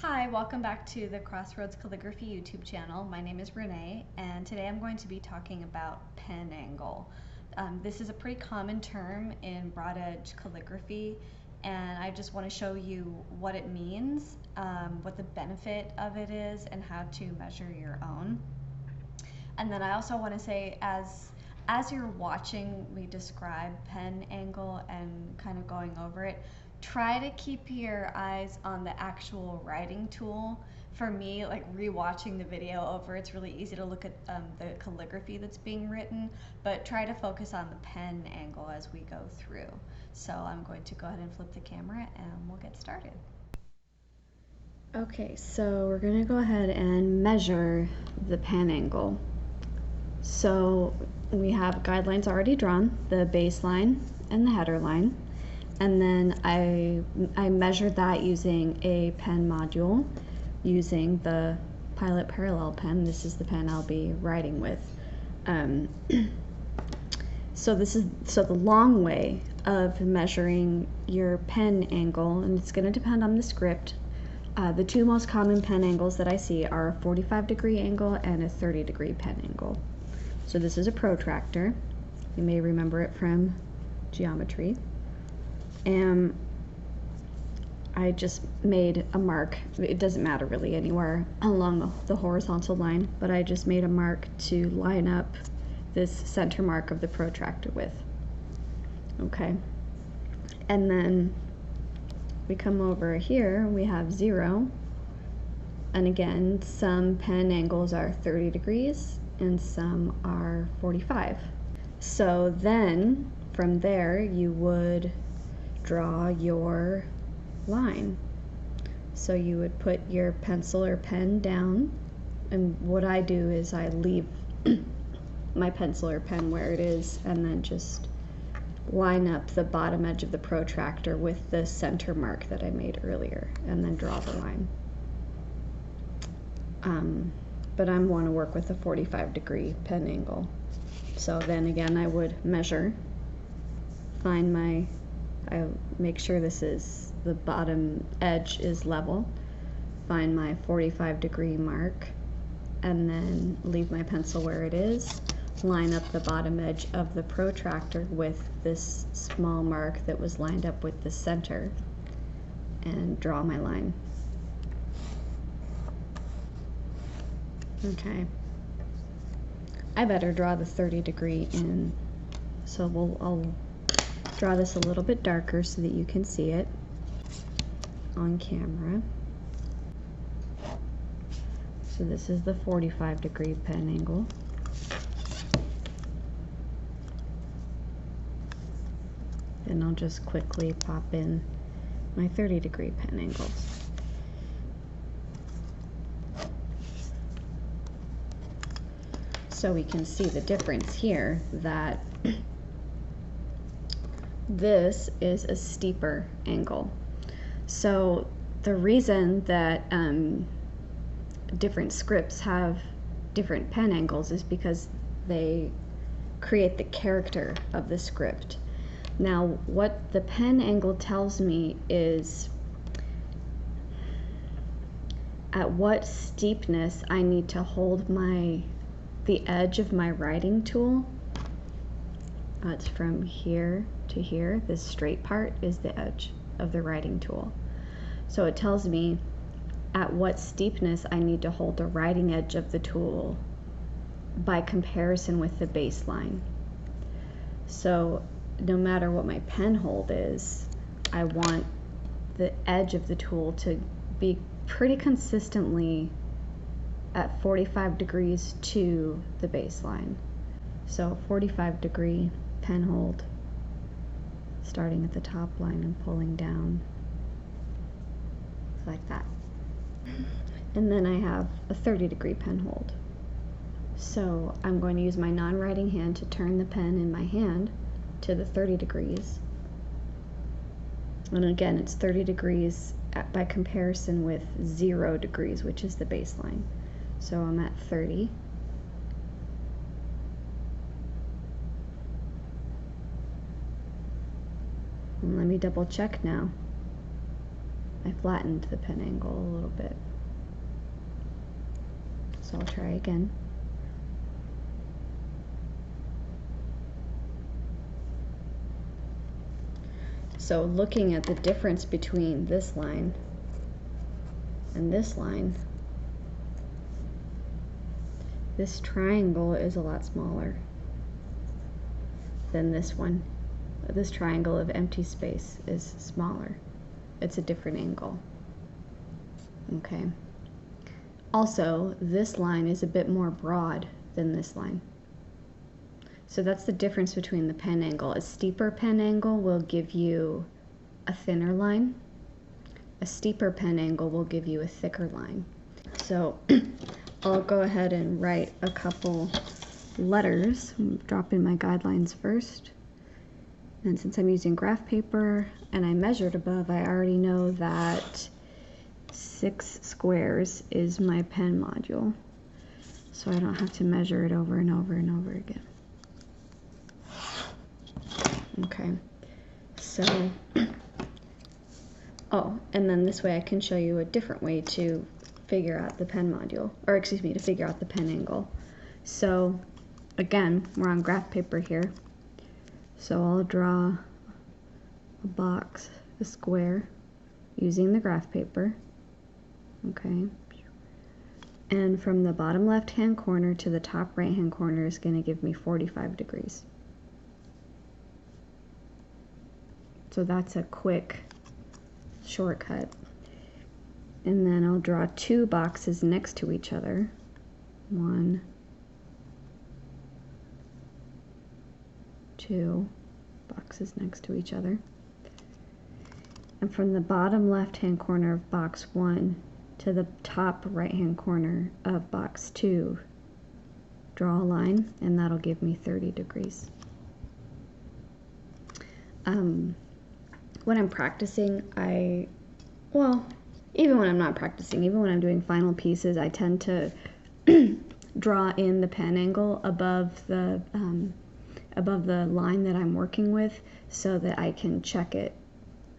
Hi, welcome back to the Crossroads Calligraphy YouTube channel. My name is Renee, and today I'm going to be talking about pen angle. This is a pretty common term in broad edge calligraphy, and I just want to show you what it means, what the benefit of it is, and how to measure your own. And then I also want to say, as you're watching me describe pen angle and kind of going over it, try to keep your eyes on the actual writing tool. For me, like rewatching the video over, it's really easy to look at the calligraphy that's being written, but try to focus on the pen angle as we go through. So I'm going to go ahead and flip the camera and we'll get started. Okay, so we're going to go ahead and measure the pen angle. So we have guidelines already drawn, the baseline and the header line. And then I measured that using a pen module, using the Pilot Parallel pen. This is the pen I'll be writing with. So the long way of measuring your pen angle, and it's going to depend on the script. The two most common pen angles that I see are a 45-degree angle and a 30-degree pen angle. So this is a protractor. You may remember it from geometry. And I just made a mark. It doesn't matter really anywhere along the horizontal line, but I just made a mark to line up this center mark of the protractor with. Okay. And then we come over here, we have 0. And again, some pen angles are 30 degrees and some are 45. So then from there you would draw your line. So you would put your pencil or pen down, and what I do is I leave my pencil or pen where it is and then just line up the bottom edge of the protractor with the center mark that I made earlier and then draw the line. But I want to work with a 45-degree pen angle. So then again I would measure, I make sure this is, the bottom edge is level, find my 45-degree mark, and then leave my pencil where it is, line up the bottom edge of the protractor with this small mark that was lined up with the center, and draw my line. Okay. I better draw the 30-degree in, so I'll draw this a little bit darker so that you can see it on camera. So this is the 45-degree pen angle. And I'll just quickly pop in my 30-degree pen angles. So we can see the difference here, that this is a steeper angle. So the reason that different scripts have different pen angles is because they create the character of the script. Now, what the pen angle tells me is at what steepness I need to hold the edge of my writing tool. It's from here to here. This straight part is the edge of the writing tool. So it tells me at what steepness I need to hold the writing edge of the tool by comparison with the baseline. So no matter what my pen hold is, I want the edge of the tool to be pretty consistently at 45 degrees to the baseline. So 45-degree pen hold, starting at the top line and pulling down like that. And then I have a 30-degree pen hold. So I'm going to use my non-writing hand to turn the pen in my hand to the 30 degrees. And again, it's 30 degrees by comparison with 0 degrees, which is the baseline. So I'm at 30. And let me double check now. I flattened the pen angle a little bit. So I'll try again. So looking at the difference between this line and this line, this triangle is a lot smaller than this one. This triangle of empty space is smaller. It's a different angle. Okay. Also, this line is a bit more broad than this line. So that's the difference between the pen angle. A steeper pen angle will give you a thinner line. A steeper pen angle will give you a thicker line. So I'll go ahead and write a couple letters. Drop in my guidelines first. And since I'm using graph paper and I measured above, I already know that 6 squares is my pen module. So I don't have to measure it over and over and over again. Okay, so, oh, and then this way I can show you a different way to figure out the pen module, or excuse me, to figure out the pen angle. So, again, we're on graph paper here. So I'll draw a box, a square, using the graph paper. Okay. And from the bottom left-hand corner to the top right-hand corner is going to give me 45 degrees. So that's a quick shortcut. And then I'll draw 2 boxes next to each other. 1, 2 boxes next to each other. And from the bottom left-hand corner of box 1 to the top right-hand corner of box 2, draw a line, and that'll give me 30 degrees. When I'm practicing, well, even when I'm not practicing, even when I'm doing final pieces, I tend to draw in the pen angle above the line that I'm working with so that I can check it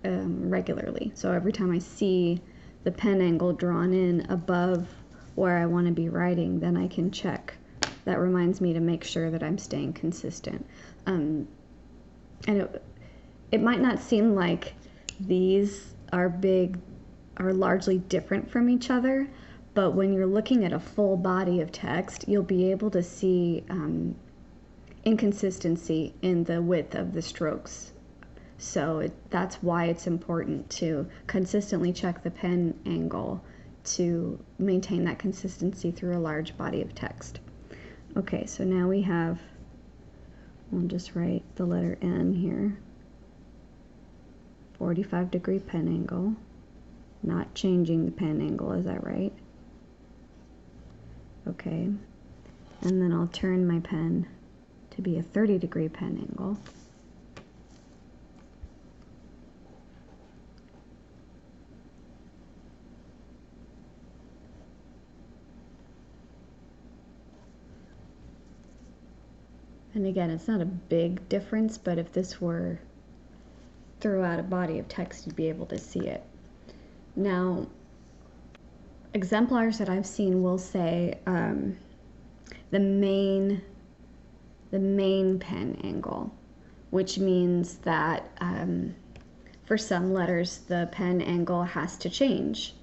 regularly. So every time I see the pen angle drawn in above where I want to be writing, then I can check. That reminds me to make sure that I'm staying consistent. And it might not seem like these are largely different from each other, but when you're looking at a full body of text, you'll be able to see inconsistency in the width of the strokes. So that's why it's important to consistently check the pen angle to maintain that consistency through a large body of text. Okay, so now we have, we'll just write the letter N here. 45-degree pen angle, not changing the pen angle, is that right? Okay, and then I'll turn my pen to be a 30-degree pen angle. And again, it's not a big difference, but if this were throughout a body of text, you'd be able to see it. Now, exemplars that I've seen will say the main pen angle, which means that for some letters the pen angle has to change.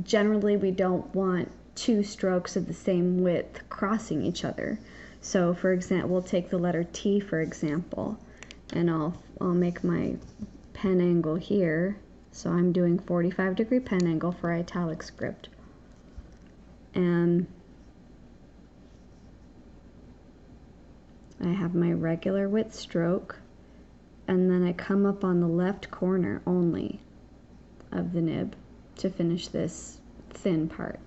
Generally, we don't want 2 strokes of the same width crossing each other. So for example, we'll take the letter T for example, and I'll make my pen angle here. So I'm doing 45-degree pen angle for italic script. And I have my regular width stroke, and then I come up on the left corner only of the nib to finish this thin part.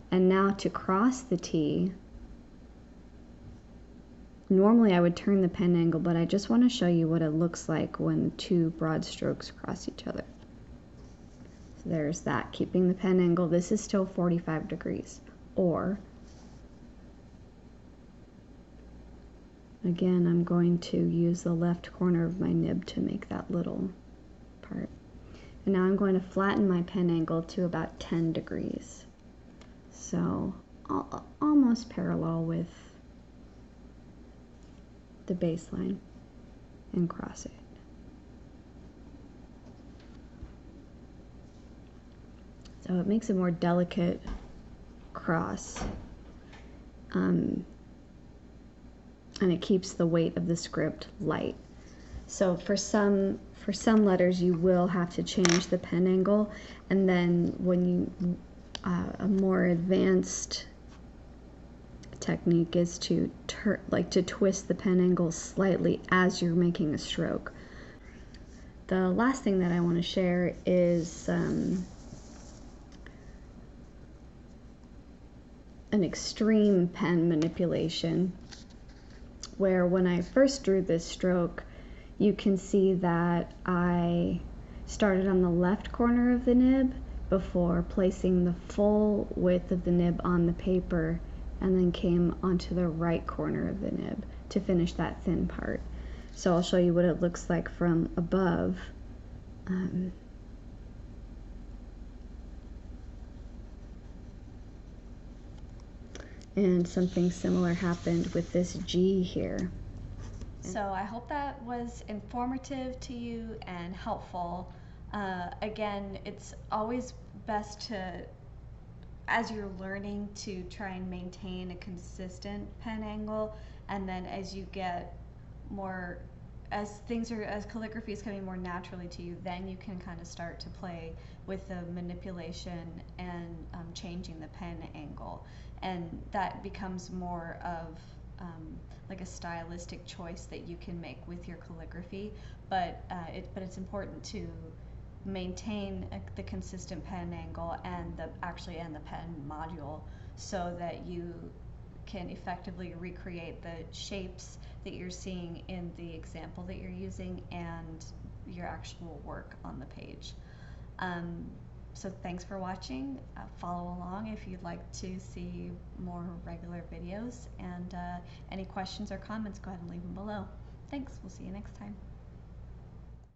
And now to cross the T, normally I would turn the pen angle, but I just want to show you what it looks like when 2 broad strokes cross each other. So there's that, keeping the pen angle. This is still 45 degrees. Or, again, I'm going to use the left corner of my nib to make that little part. And now I'm going to flatten my pen angle to about 10 degrees. So almost parallel with the baseline, and cross it. So it makes a more delicate cross, and it keeps the weight of the script light. So for some letters you will have to change the pen angle, and then when you a more advanced technique is to twist the pen angle slightly as you're making a stroke. The last thing that I want to share is an extreme pen manipulation, where when I first drew this stroke, you can see that I started on the left corner of the nib before placing the full width of the nib on the paper, and then came onto the right corner of the nib to finish that thin part. So I'll show you what it looks like from above. And something similar happened with this G here. So I hope that was informative to you and helpful. Again, it's always best to, as you're learning, to try and maintain a consistent pen angle, and then as you get more, as calligraphy is coming more naturally to you, then you can kind of start to play with the manipulation and changing the pen angle, and that becomes more of like a stylistic choice that you can make with your calligraphy. But it's important to maintain the consistent pen angle and the pen module, so that you can effectively recreate the shapes that you're seeing in the example that you're using and your actual work on the page. So thanks for watching. Follow along if you'd like to see more regular videos, and any questions or comments, go ahead and leave them below. Thanks, we'll see you next time.